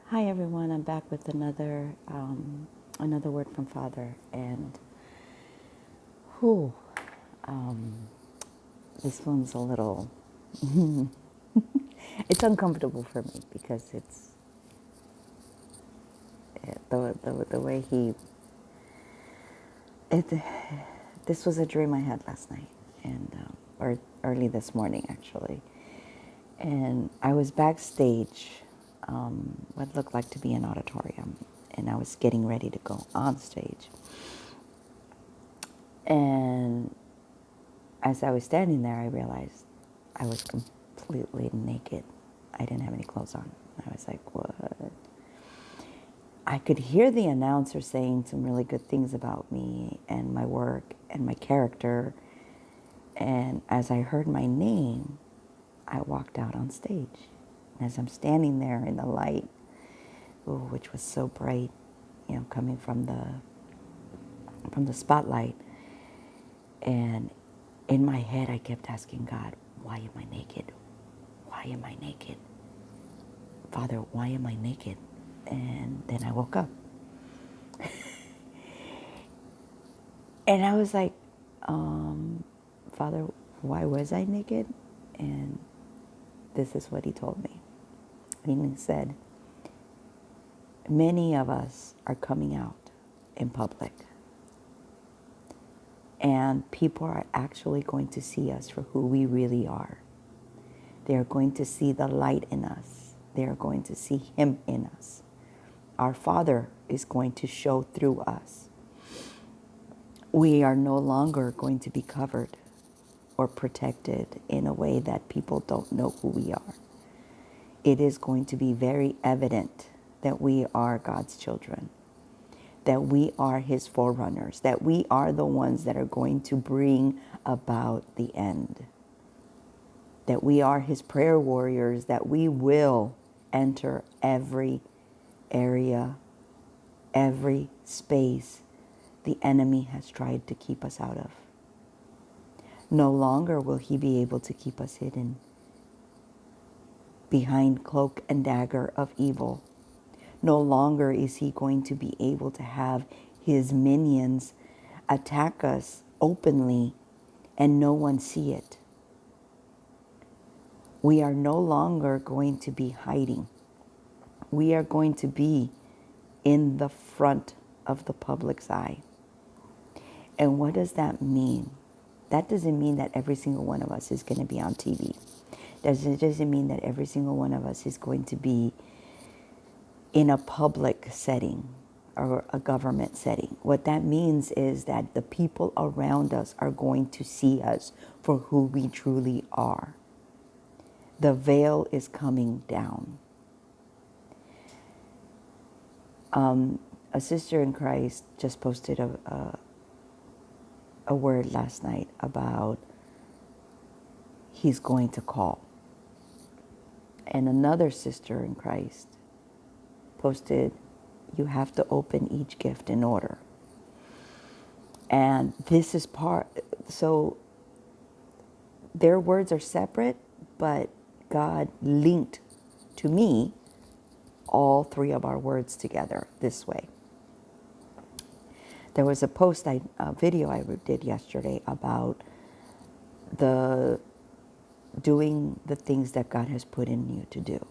Hi everyone, I'm back with another word from Father, and whew, um, this one's a little, it's uncomfortable for me because it's the way it, this was a dream I had last night, and or early this morning actually, and I was backstage, what looked like to be an auditorium, and I was getting ready to go on stage. And as I was standing there, I realized I was completely naked. I didn't have any clothes on. I was like, what? I could hear the announcer saying some really good things about me and my work and my character. And as I heard my name, I walked out on stage. And as I'm standing there in the light, ooh, which was so bright, coming from the spotlight, and in my head, I kept asking God, why am I naked? Why am I naked? Father, why am I naked? And then I woke up. And I was like, Father, why was I naked? And this is what he told me. And he said, many of us are coming out in public, and people are actually going to see us for who we really are. They are going to see the light in us. They are going to see him in us. Our Father is going to show through us. We are no longer going to be covered or protected in a way that people don't know who we are. It is going to be very evident that we are God's children, that we are his forerunners, that we are the ones that are going to bring about the end, that we are his prayer warriors, that we will enter every area, every space the enemy has tried to keep us out of. No longer will he be able to keep us hidden behind cloak and dagger of evil. No longer is he going to be able to have his minions attack us openly and no one see it. We are no longer going to be hiding. We are going to be in the front of the public's eye. And what does that mean? That doesn't mean that every single one of us is going to be on TV. It doesn't mean that every single one of us is going to be in a public setting or a government setting. What that means is that the people around us are going to see us for who we truly are. The veil is coming down. A sister in Christ just posted a word last night about he's going to call. And another sister in Christ posted, you have to open each gift in order. And this is so their words are separate, but God linked to me all three of our words together this way. There was a video I did yesterday about doing the things that God has put in you to do.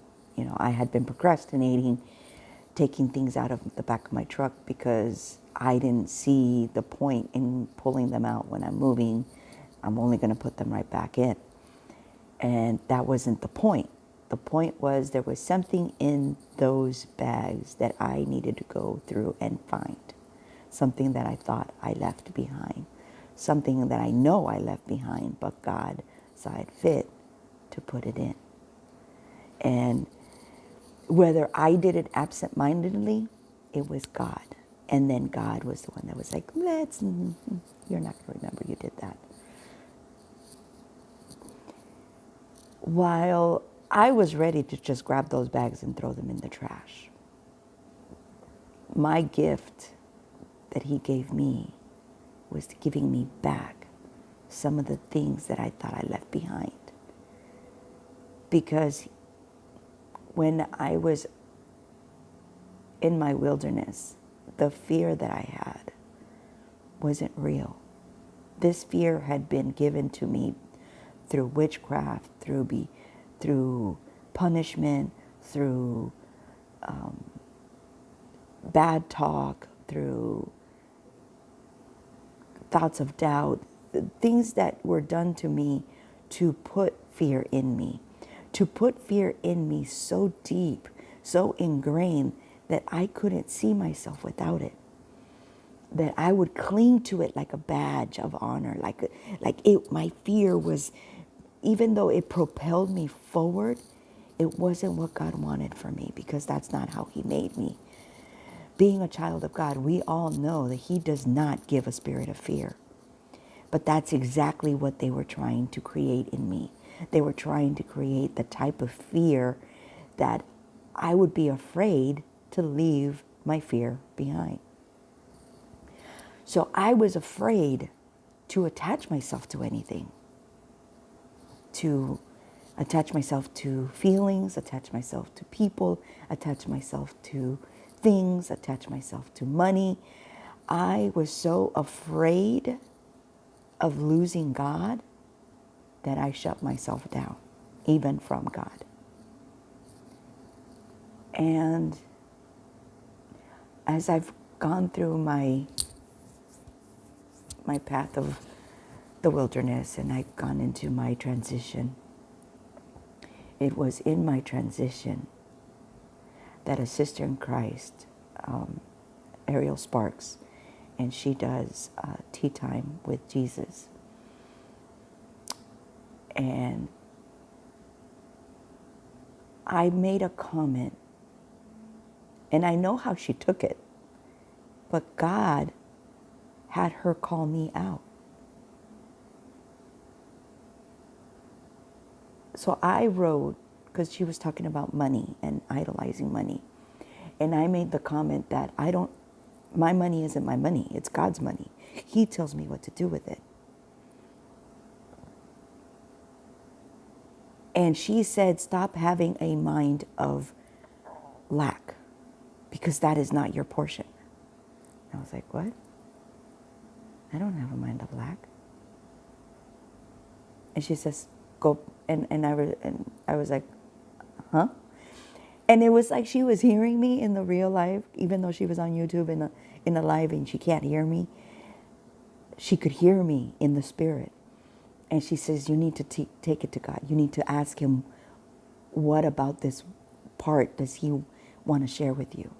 I had been procrastinating, taking things out of the back of my truck because I didn't see the point in pulling them out when I'm moving. I'm only going to put them right back in. And that wasn't the point. The point was there was something in those bags that I needed to go through and find. Something that I thought I left behind. Something that I know I left behind, but God saw it fit to put it in. And whether I did it absent-mindedly, it was God. And then God was the one that was like, you're not going to remember you did that. While I was ready to just grab those bags and throw them in the trash, my gift that he gave me was giving me back some of the things that I thought I left behind. Because when I was in my wilderness, the fear that I had wasn't real. This fear had been given to me through witchcraft, through punishment, through bad talk, through thoughts of doubt, things that were done to me to put fear in me, to put fear in me so deep, so ingrained that I couldn't see myself without it. That I would cling to it like a badge of honor, like it. My fear was, even though it propelled me forward, it wasn't what God wanted for me, because that's not how He made me. Being a child of God, we all know that He does not give a spirit of fear. But that's exactly what they were trying to create in me. They were trying to create the type of fear that I would be afraid to leave my fear behind. So I was afraid to attach myself to anything, to attach myself to feelings, attach myself to people, attach myself to things, attach myself to money. I was so afraid of losing God that I shut myself down, even from God. And as I've gone through my path of the wilderness and I've gone into my transition, it was in my transition that a sister in Christ, Ariel Sparks, and she does Tea Time with Jesus. And I made a comment, and I know how she took it, but God had her call me out. So I wrote, because she was talking about money and idolizing money, and I made the comment that my money isn't my money, it's God's money. He tells me what to do with it. And she said, stop having a mind of lack, because that is not your portion. I was like, what? I don't have a mind of lack. And she says, go, and I was like, huh? And it was like she was hearing me in the real life, even though she was on YouTube in the live and she can't hear me. She could hear me in the spirit. And she says, you need to take it to God. You need to ask Him, what about this part does He want to share with you?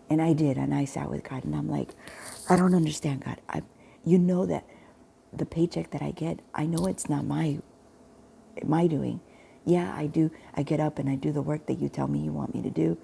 And I did, and I sat with God, and I'm like, I don't understand, God. You know that the paycheck that I get, I know it's not my doing. Yeah, I do. I get up and I do the work that you tell me you want me to do.